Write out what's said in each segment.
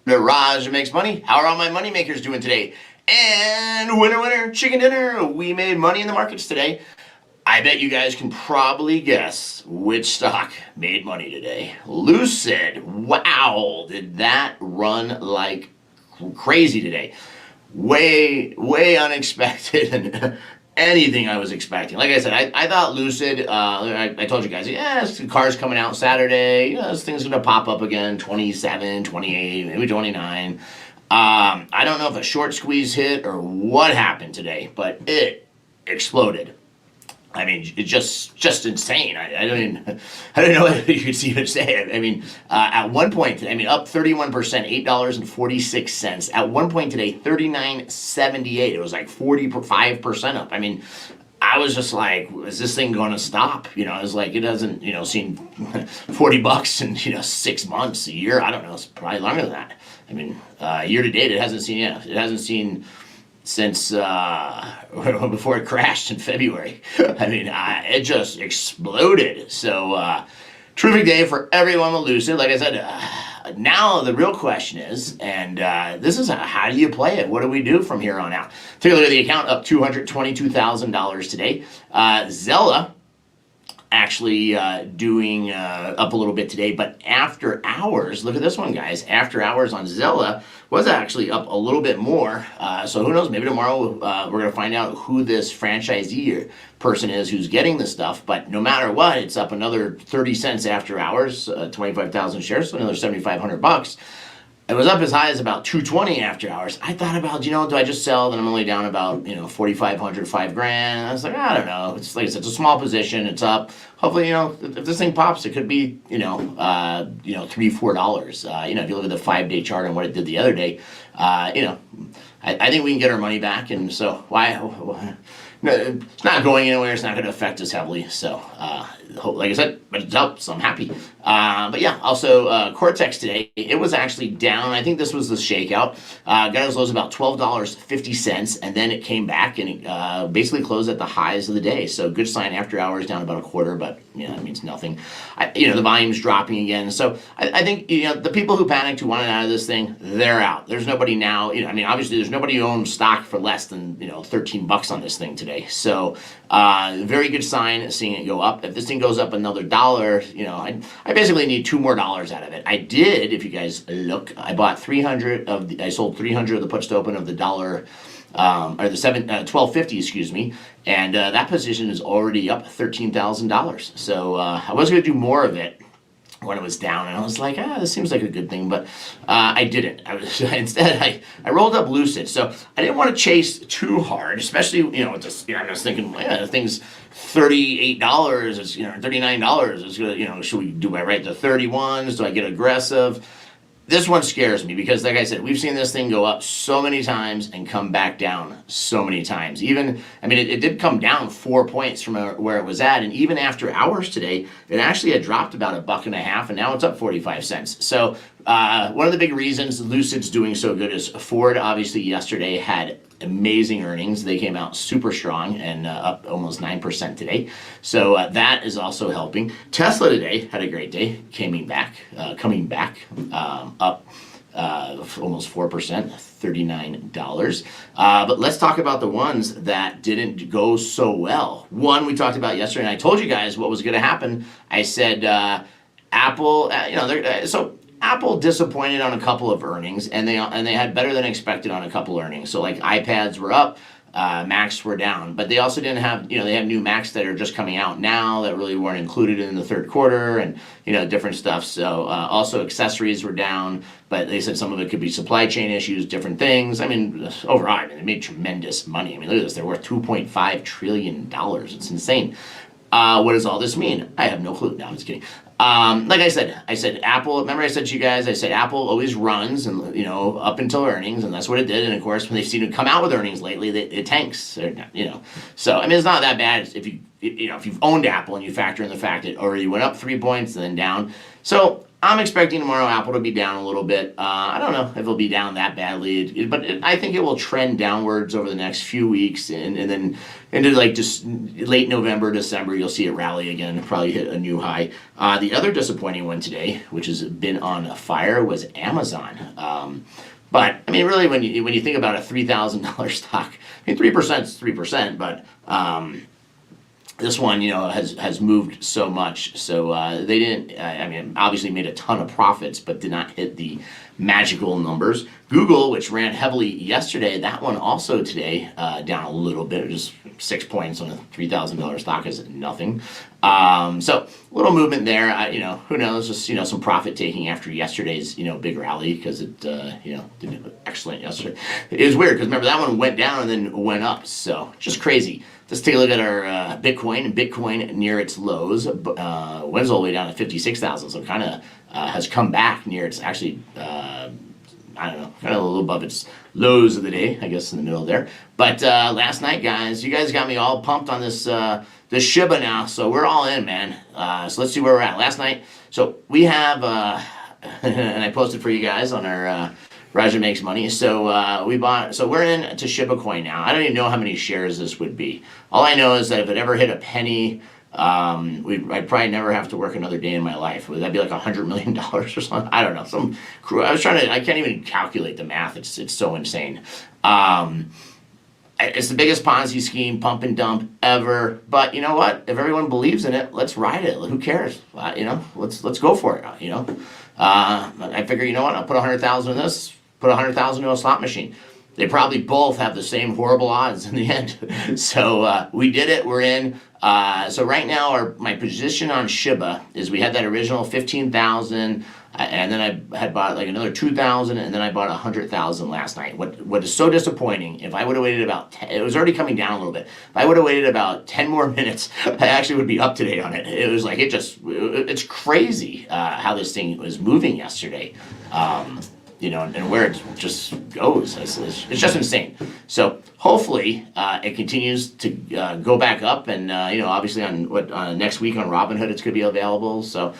The Raj makes money. How are all my money makers doing today? And winner, winner, chicken dinner. We made money in the markets today. I bet you guys can probably guess which stock made money today. Lucid. Wow, did that run like crazy today? Way, way unexpected than anything I was expecting. Like I said, I thought Lucid, I told you guys, yeah, the car's coming out Saturday. This thing's going to pop up again, 27, 28, maybe 29. I don't know if a short squeeze hit or what happened today, but it exploded. I mean, it's just insane. I don't know what you could even say. I mean, at one point, I mean, up 31%, $8.46. At one point today, 39.78. It was like 45% up. I mean, I was just like, is this thing going to stop? It's like it hasn't, seen $40 in 6 months, a year. I don't know. It's probably longer than that. I mean, year to date, it hasn't seen since before it crashed in February. I mean, it just exploded. So, terrific day for everyone with Lucid. Like I said, now the real question is, and this is how do you play it? What do we do from here on out? Take a look at the account, up $222,000 today. Zella actually doing up a little bit today, but after hours, look at this one, guys. After hours on Zella was actually up a little bit more. So who knows? Maybe tomorrow we're going to find out who this franchisee person is who's getting this stuff. But no matter what, it's up another 30 cents after hours, 25,000 shares, so another $7,500. It was up as high as about 220 after hours. I thought about, do I just sell? Then I'm only down about, 4,500, $5,000. I was like, I don't know. It's like I said, it's a small position. It's up. Hopefully, if this thing pops, it could be, $3, $4. If you look at the 5-day chart and what it did the other day, I think we can get our money back. And so why? No, it's not going anywhere. It's not going to affect us heavily. So, like I said, but it's up, so I'm happy. But yeah, also Cortex today, it was actually down. I think this was the shakeout. Got as low as about $12.50, and then it came back and it basically closed at the highs of the day. So good sign after hours, down about a quarter, but that means nothing. The volume's dropping again. So I think the people who panicked, who wanted out of this thing, they're out. There's nobody now. Obviously there's nobody who owns stock for less than $13 on this thing today. So very good sign seeing it go up. If this thing goes up another dollar, I basically need $2 more out of it. I did, if you guys look, I bought 300 I sold 300 of the puts to open of the dollar, or the 1250, excuse me, and that position is already up $13,000. So I was going to do more of it when it was down, and I was like, this seems like a good thing, but I didn't. Instead I rolled up Lucid. So I didn't want to chase too hard, especially I was thinking, the thing's $38, it's $39. It's good. Should we do I write the 31s? Do I get aggressive? This one scares me because, like I said, we've seen this thing go up so many times and come back down so many times. It did come down 4 points from where it was at, and even after hours today, it actually had dropped about $1.50, and now it's up 45 cents. So one of the big reasons Lucid's doing so good is Ford, obviously, yesterday had amazing earnings. They came out super strong and up almost 9% today. So that is also helping. Tesla today had a great day, coming back, up almost 4%, $39. But let's talk about the ones that didn't go so well. One we talked about yesterday, and I told you guys what was going to happen. I said Apple, Apple disappointed on a couple of earnings, and they had better than expected on a couple earnings. So like iPads were up, Macs were down, but they also didn't have, they have new Macs that are just coming out now that really weren't included in the third quarter, and different stuff. So also accessories were down, but they said some of it could be supply chain issues, different things. Overall, they made tremendous money. look at this, they're worth $2.5 trillion. It's insane. What does all this mean? I have no clue. No, I'm just kidding. Like I said Apple, remember I said to you guys, I said Apple always runs and up until earnings, and that's what it did. And of course, when they've seen it come out with earnings lately, it tanks. So it's not that bad if you've owned Apple and you factor in the fact that already went up 3 points and then down. So I'm expecting tomorrow Apple to be down a little bit. I don't know if it'll be down that badly, but I think it will trend downwards over the next few weeks, and then into like just late November, December, you'll see it rally again, probably hit a new high. The other disappointing one today, which has been on fire, was Amazon. But I mean, really, when you think about a $3,000 stock, I mean, 3% is 3%, but this one, has moved so much. So they didn't, I mean, obviously made a ton of profits, but did not hit the magical numbers. Google, which ran heavily yesterday, that one also today down a little bit, just 6 points on a $3,000 stock is nothing. So a little movement there. Who knows? Just some profit taking after yesterday's big rally, because it did excellent yesterday. It was weird because remember that one went down and then went up. So just crazy. Let's take a look at our Bitcoin. And Bitcoin near its lows went all the way down to 56,000. So kind of has come back near its actually. I don't know, kind of a little above its lows of the day, I guess, in the middle there. But last night, guys, you guys got me all pumped on this Shiba now, so we're all in, man. So let's see where we're at. Last night, so we have, and I posted for you guys on our Raja Makes Money. So we're in to Shiba Coin now. I don't even know how many shares this would be. All I know is that if it ever hit a penny, I'd probably never have to work another day in my life. Would that be like $100 million or something? I don't know. I can't even calculate the math. It's so insane. It's the biggest Ponzi scheme, pump and dump ever. But you know what? If everyone believes in it, let's ride it. Who cares? Let's go for it. I figure, you know what? I'll put 100,000 in this. Put 100,000 in a slot machine. They probably both have the same horrible odds in the end. So we did it. We're in. So right now, my position on Shiba is we had that original 15,000, and then I had bought like another 2,000, and then I bought 100,000 last night. What is so disappointing? If I would have waited about 10, it was already coming down a little bit. If I would have waited about 10 more minutes, I actually would be up to date on it. It was like it's crazy how this thing was moving yesterday. And where it just goes. It's just insane. So hopefully it continues to go back up, and obviously on next week on Robinhood it's going to be available. So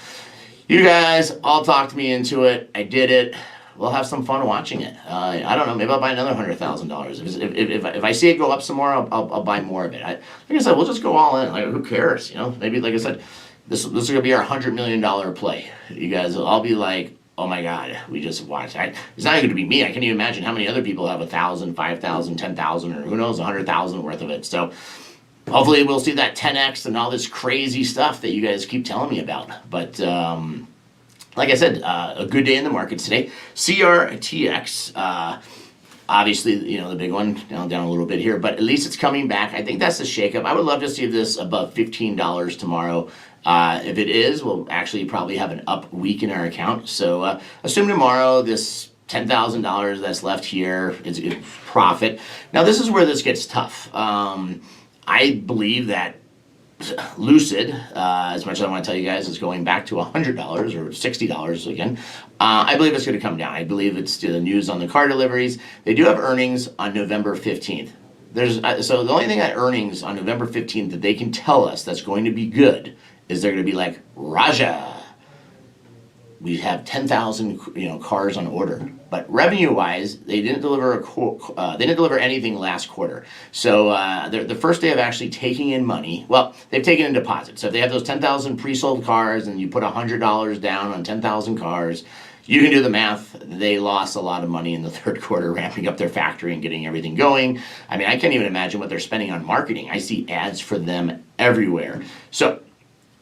you guys all talked me into it. I did it. We'll have some fun watching it. I don't know. Maybe I'll buy another $100,000. If I see it go up some more, I'll buy more of it. Like I said, we'll just go all in. Like, who cares? Maybe like I said, this is going to be our $100 million play. You guys will all be like, oh my God, we just watched. It's not even going to be me. I can't even imagine how many other people have 1,000, 5,000, 10,000, or who knows, 100,000 worth of it. So hopefully we'll see that 10x and all this crazy stuff that you guys keep telling me about. But like I said, a good day in the markets today. CRTX, obviously, the big one, down a little bit here, but at least it's coming back. I think that's the shakeup. I would love to see this above $15 tomorrow. If it is, we'll actually probably have an up week in our account. So assume tomorrow this $10,000 that's left here is profit. Now this is where this gets tough. I believe that Lucid, as much as I want to tell you guys, is going back to $100 or $60 again. I believe it's going to come down. I believe it's the news on the car deliveries. They do have earnings on November 15th. So the only thing that earnings on November 15th that they can tell us that's going to be good is they're going to be like, Raja, we have 10,000 cars on order, but revenue-wise, they didn't deliver anything last quarter. So the first day of actually taking in money, well, they've taken in deposits. So if they have those 10,000 pre-sold cars and you put $100 down on 10,000 cars, you can do the math. They lost a lot of money in the third quarter ramping up their factory and getting everything going. I mean, I can't even imagine what they're spending on marketing. I see ads for them everywhere. So.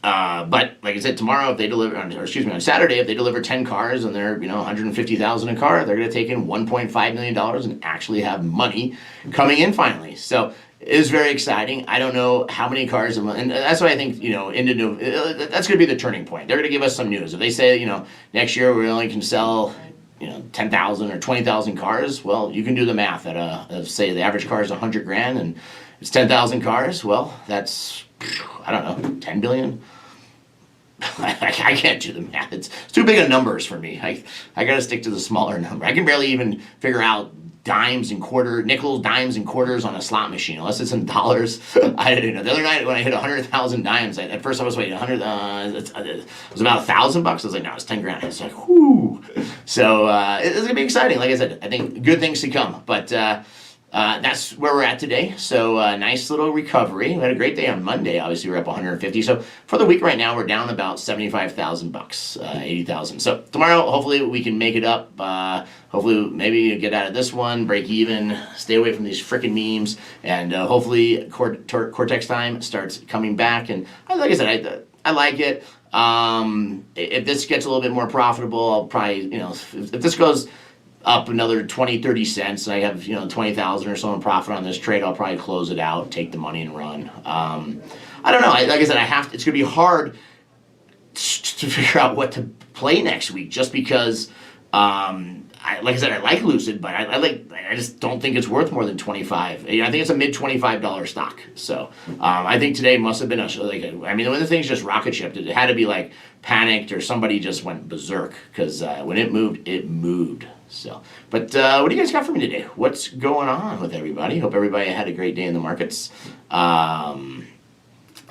But like I said, tomorrow if they deliver, on Saturday if they deliver 10 cars and they're 150,000 a car, they're going to take in $1.5 million and actually have money coming in finally. So it is very exciting. I don't know how many cars, and that's why I think that's going to be the turning point. They're going to give us some news. If they say next year we only can sell 10,000 or 20,000 cars, well, you can do the math at say the average car is $100,000 and it's 10,000 cars. Well, that's, I don't know, 10 billion. I can't do the math. It's too big of numbers for me. I got to stick to the smaller number. I can barely even figure out dimes and nickels, dimes and quarters on a slot machine, unless it's in dollars. I didn't know. The other night when I hit 100,000 dimes, at first I was waiting 100. It was about $1,000. I was like, no, it's 10 grand. It's like, whoo. So it's gonna be exciting. Like I said, I think good things to come. But that's where we're at today. So nice little recovery. We had a great day on Monday. Obviously, we're up 150. So for the week right now, we're down about $75,000, 80,000. So tomorrow, hopefully, we can make it up. Hopefully, maybe get out of this one, break even, stay away from these freaking memes, and hopefully, Cortex time starts coming back. And like I said, I like it. If this gets a little bit more profitable, I'll probably, if this goes up another 20-30 cents and I have 20,000 or so in profit on this trade, I'll probably close it out, take the money and run. I don't know. Like I said, it's gonna be hard to figure out what to play next week, just because like I said, I like Lucid, but I just don't think it's worth more than 25. I think it's a mid $25 stock. So I think today must have been when the thing's just rocket shipped, it had to be like panicked or somebody just went berserk, because when it moved. So, but what do you guys got for me today? What's going on with everybody? Hope everybody had a great day in the markets. Let's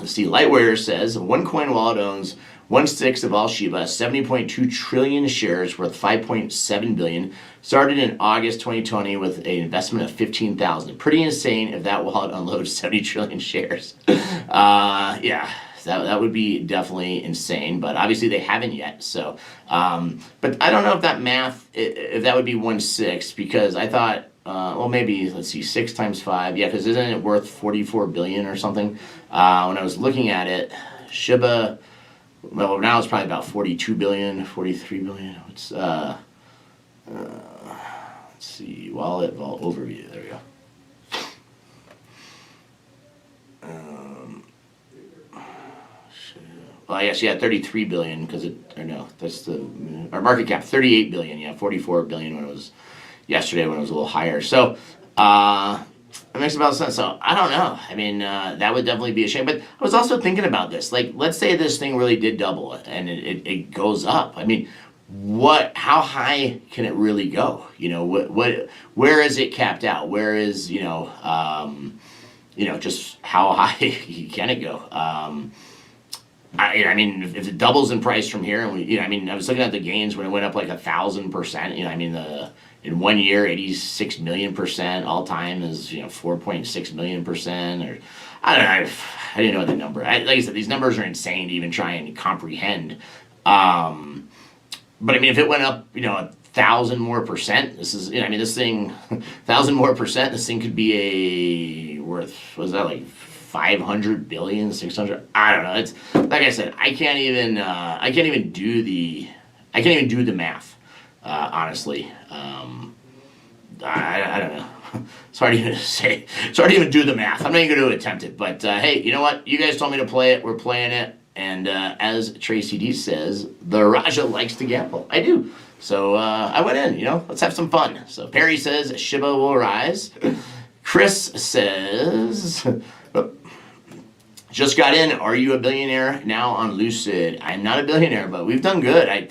see. Lightware says one coin wallet owns 1/6 of all Shiba, 70.2 trillion shares worth 5.7 billion. Started in August 2020 with an investment of 15,000. Pretty insane if that wallet unloads 70 trillion shares. Yeah. That would be definitely insane, but obviously they haven't yet. So, but I don't know if that math, if that would be 1/6, because I thought, well, maybe, let's see, 6 times 5. Yeah, because isn't it worth 44 billion or something? When I was looking at it, Shiba, well, now it's probably about 42 billion, 43 billion. It's, let's see, wallet overview. There we go. Well, I guess, yeah, 33 billion, because our market cap, 38 billion, yeah, 44 billion when it was yesterday, when it was a little higher. So, it makes about sense. So, I don't know. I mean, that would definitely be a shame. But I was also thinking about this. Like, let's say this thing really did double and it goes up. I mean, how high can it really go? Where is it capped out? Where is, just how high can it go? I mean, if it doubles in price from here, and I was looking at the gains when it went up like 1,000%. In 1 year, 86 million%, all time is 4.6 million%, or I don't know. I didn't know the number. Like I said, these numbers are insane to even try and comprehend. But I mean, if it went up, 1,000 more percent, this is, this thing, 1,000 more percent, this thing could be worth, was that like 500 billion, 600? I don't know. It's like I said, I can't even do the math, honestly. I don't know. It's hard to even say. It's hard to even do the math. I'm not even going to attempt it. But hey, you know what? You guys told me to play it. We're playing it. And as Tracy D says, the Raja likes to gamble. I do. So I went in. Let's have some fun. So Perry says Shiba will rise. Chris says, just got in. Are you a billionaire now on Lucid? I'm not a billionaire, but we've done good.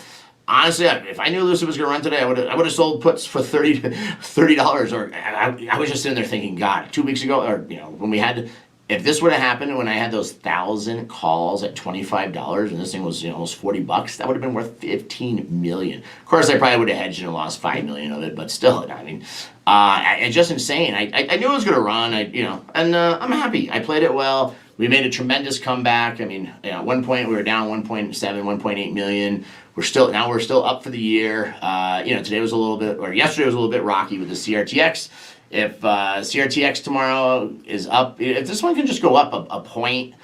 Honestly, if I knew Lucid was going to run today, I would have sold puts for $30. Or I was just sitting there thinking, God, 2 weeks ago, or when we had, if this would have happened when I had those 1,000 calls at $25 and this thing was almost $40, that would have been worth 15 million. Of course, I probably would have hedged and lost 5 million of it, but still, it's just insane. I knew it was going to run. And I'm happy. I played it well. We made a tremendous comeback. At one point we were down 1.7, 1.8 million. We're still up for the year. Yesterday was a little bit rocky with the CRTX. If CRTX tomorrow is up, if this one can just go up a point,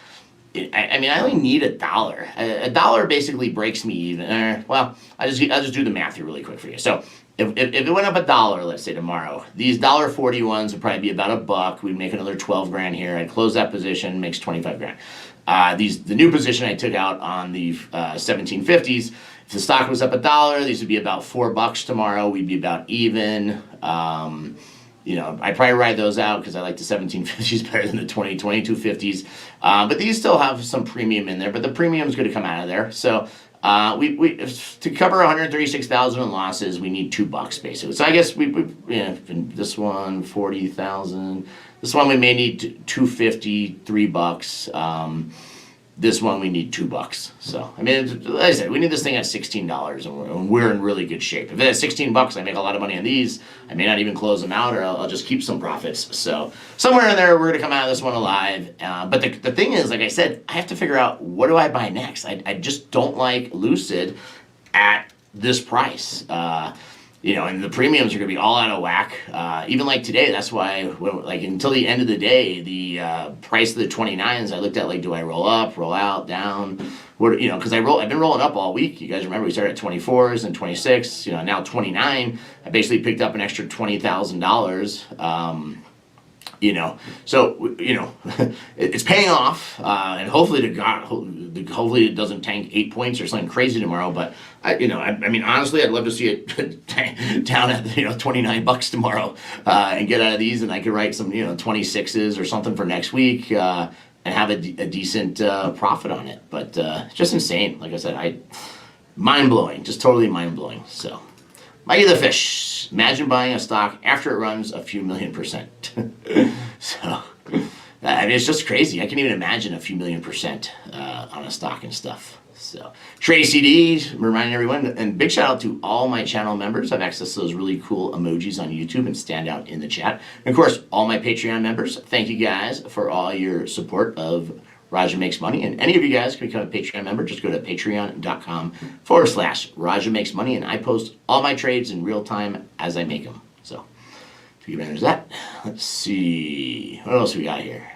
I only need $1. $1 basically breaks me even. Well, I'll just do the math here really quick for you. So if it went up $1, let's say tomorrow, these $1.40 ones would probably be about $1. We'd make another 12 grand here. I'd close that position, makes 25 grand. The new position I took out on the 1750s. If the stock was up $1, these would be about $4 tomorrow. We'd be about even. I probably ride those out because I like the 1750s better than the 2250s. But these still have some premium in there, but the premium is going to come out of there. So To cover 136,000 in losses, we need $2 basically. So I guess this one 40,000. This one we may need 250, $3. This one we need $2. So I mean, like I said, we need this thing at $16, and we're in really good shape. If it's at $16, I make a lot of money on these. I may not even close them out, or I'll just keep some profits. So somewhere in there, we're gonna come out of this one alive. But the thing is, like I said, I have to figure out what do I buy next. I just don't like Lucid at this price. And the premiums are going to be all out of whack. Even like today, that's why, until the end of the day, the price of the 29s, I looked at do I roll up, roll out, down? Because I've been rolling up all week. You guys remember we started at 24s and 26. Now 29. I basically picked up an extra $20,000. So it's paying off, and hopefully hopefully it doesn't tank 8 points or something crazy tomorrow. But I mean, honestly, I'd love to see it down at $29 tomorrow, and get out of these, and I could write some 26s or something for next week, and have a decent profit on it. But just insane, like I said, mind blowing, just totally mind blowing. So. Mikey the Fish, imagine buying a stock after it runs a few million%. So, I mean, it's just crazy. I can't even imagine a few million% on a stock and stuff. So, Tracy D, reminding everyone, and big shout out to all my channel members. I've access to those really cool emojis on YouTube and stand out in the chat. And of course, all my Patreon members, thank you guys for all your support of Raja Makes Money. And any of you guys can become a Patreon member. Just go to patreon.com/Raja Makes Money, and I post all my trades in real time as I make them. So, take advantage of that. Let's see. What else we got here?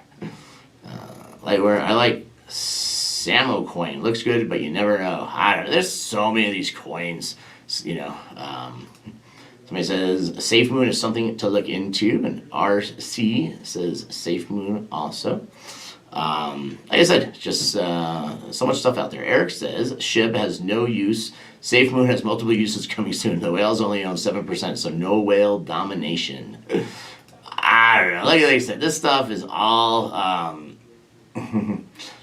I like Samo coin. Looks good, but you never know. I don't know. There's so many of these coins. Somebody says Safe Moon is something to look into, and RC says Safe Moon also. Like I said, just so much stuff out there. Eric says SHIB has no use. Safe Moon has multiple uses coming soon. The whales only own 7%, so no whale domination. I don't know. Like I said, this stuff is all.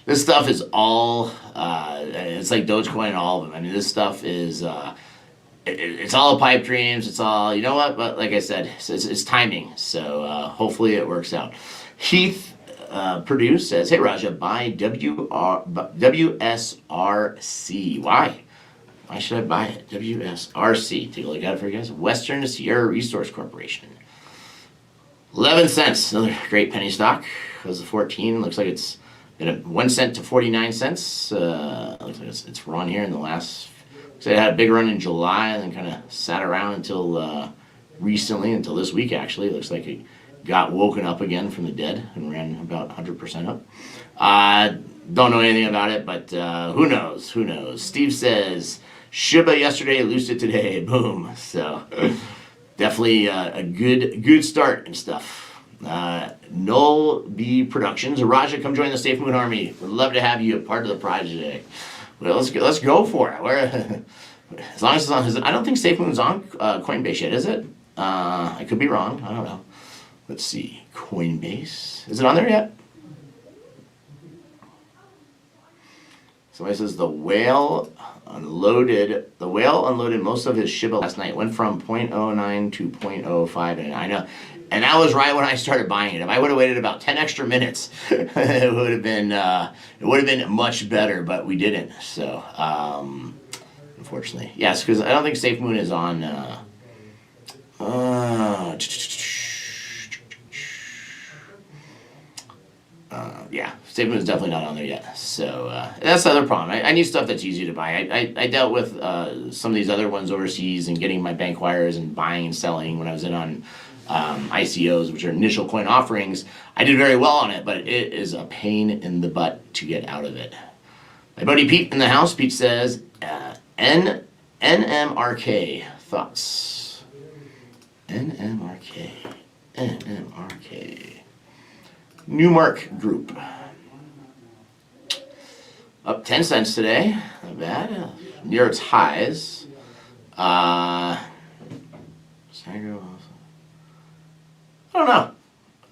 This stuff is all. It's like Dogecoin and all of them. I mean, this stuff is. It's all pipe dreams. It's all. You know what? But like I said, it's timing. So hopefully it works out. Heath. Produce says, hey Raja, buy WSRC. Why should I buy it? WSRC. Take a look at it for you guys. Western Sierra Resource Corporation. 11 cents. Another great penny stock. It was a 14. Looks like it's been a 1 cent to 49 cents. Looks like it's run here in the last. So it had a big run in July and then kind of sat around until recently, until this week actually. It looks like it got woken up again from the dead and ran about 100% up. Don't know anything about it, but who knows? Who knows? Steve says, Shiba yesterday, Lucid today. Boom. So definitely a good start and stuff. Null B Productions. Raja, come join the Safe Moon Army. Would love to have you a part of the project. Well, let's go for it. As long as it's on his, I don't think Safe Moon's on Coinbase yet, is it? I could be wrong. I don't know. Let's see, Coinbase. Is it on there yet? Somebody says the whale unloaded most of his Shiba last night. Went from 0.09 to 0.05, and I know, and that was right when I started buying it. If I would have waited about 10 extra minutes, it would have been much better, but we didn't. So, unfortunately, yes, because I don't think Safe Moon is on. Yeah, Safe Moon is definitely not on there yet. So that's the other problem. I need stuff that's easy to buy. I dealt with some of these other ones overseas and getting my bank wires and buying and selling when I was in on ICOs, which are initial coin offerings. I did very well on it, but it is a pain in the butt to get out of it. My buddy Pete in the house. Pete says, NMRK thoughts. NMRK. Newmark Group. Up 10 cents today. Not bad. Near its highs. I don't know.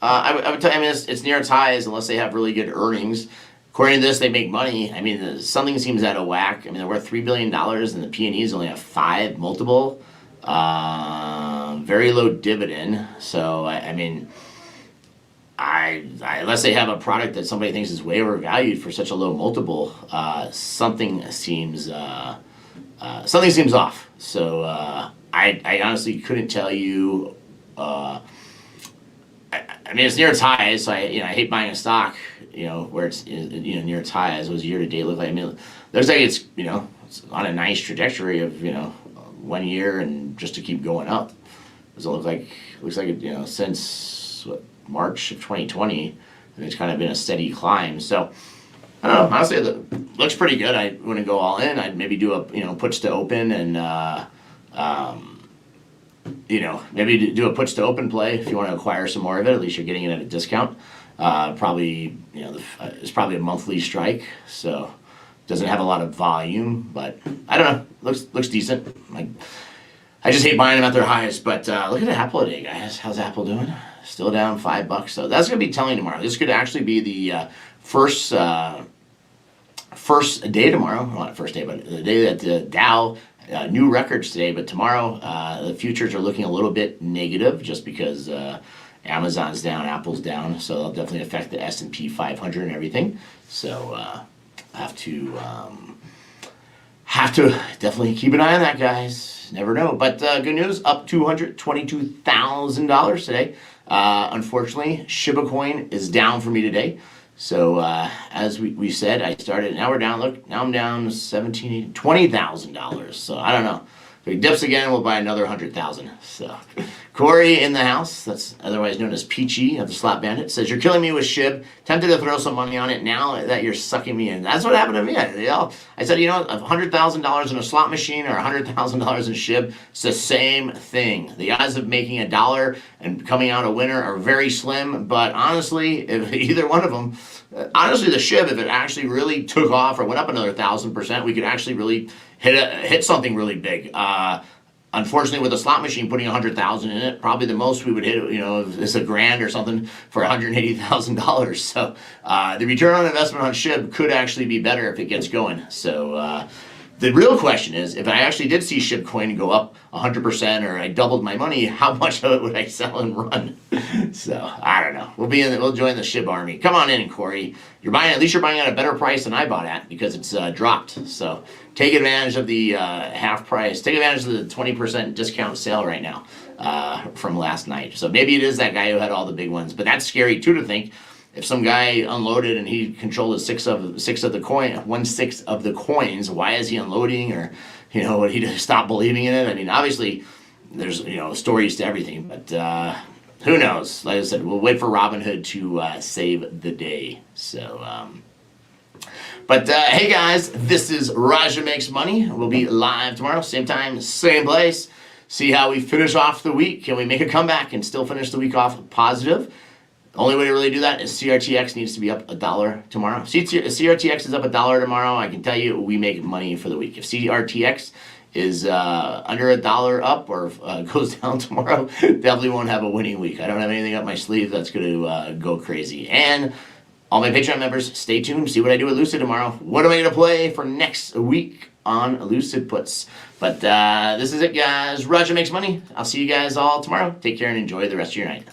I would tell you, I mean, it's near its highs unless they have really good earnings. according to this, they make money. I mean, something seems out of whack. I mean, they're worth $3 billion and the P&Es only have 5 multiple. Very low dividend. So, I mean, unless they have a product that somebody thinks is way overvalued for such a low multiple, something seems off. So I honestly couldn't tell you. I mean, it's near its highs, so I hate buying a stock, where it's near its highs. Those year to date look like, I mean, looks like it's it's on a nice trajectory of 1 year and just to keep going up. Does it looks like it, since March of 2020, and it's kind of been a steady climb. So I don't know. Honestly, it looks pretty good. I wouldn't go all in. I'd maybe do a puts to open and maybe do a puts to open play if you want to acquire some more of it. At least you're getting it at a discount. Probably it's probably a monthly strike, so doesn't have a lot of volume, but I don't know. Looks decent. I just hate buying them at their highest. But look at Apple today, guys. How's Apple doing? Still down $5. So that's gonna be telling tomorrow. This could actually be the first day tomorrow. Well, not first day, but the day that the Dow. New records today, but tomorrow the futures are looking a little bit negative just because Amazon's down, Apple's down, so it'll definitely affect the S&P 500 and everything. So have to definitely keep an eye on that, guys. Never know. But good news, up $222,000 today. Unfortunately, Shiba coin is down for me today. So as we said, I started. Now we're down. Look, now I'm down $20,000. So I don't know. If it dips again, we'll buy another 100,000. So Corey in the house, that's otherwise known as Peachy of the Slot Bandit, says you're killing me with SHIB. Tempted to throw some money on it now that you're sucking me in. That's what happened to me. I said, $100,000 in a slot machine or $100,000 in SHIB, it's the same thing. The odds of making $1 and coming out a winner are very slim. But honestly, if either one of them, honestly, the SHIB, if it actually really took off or went up another 1,000%, we could actually really hit something really big. Unfortunately, with a slot machine, putting 100,000 in it, probably the most we would hit, is $1,000 or something for $180,000. So the return on investment on SHIB could actually be better if it gets going. So the real question is, if I actually did see SHIB coin go up 100% or I doubled my money, how much of it would I sell and run? So I don't know. We'll join the SHIB army. Come on in, Corey. At least you're buying at a better price than I bought at because it's dropped. So take advantage of the half price. Take advantage of the 20% discount sale right now from last night. So maybe it is that guy who had all the big ones, but that's scary too to think. If some guy unloaded and he controlled 1/6 of the coins, why is he unloading? Or would he just stop believing in it? I mean, obviously there's stories to everything, but who knows? Like I said, we'll wait for Robinhood to save the day. So but hey guys, this is Raja Makes Money. We'll be live tomorrow, same time, same place. See how we finish off the week. Can we make a comeback and still finish the week off positive? The only way to really do that is CRTX needs to be up $1 tomorrow. If CRTX is up $1 tomorrow, I can tell you we make money for the week. If CRTX is under $1 up or goes down tomorrow, definitely won't have a winning week. I don't have anything up my sleeve that's going to go crazy. And all my Patreon members, stay tuned. See what I do with Lucid tomorrow. What am I going to play for next week on Lucid Puts? But this is it, guys. Raja Makes Money. I'll see you guys all tomorrow. Take care and enjoy the rest of your night.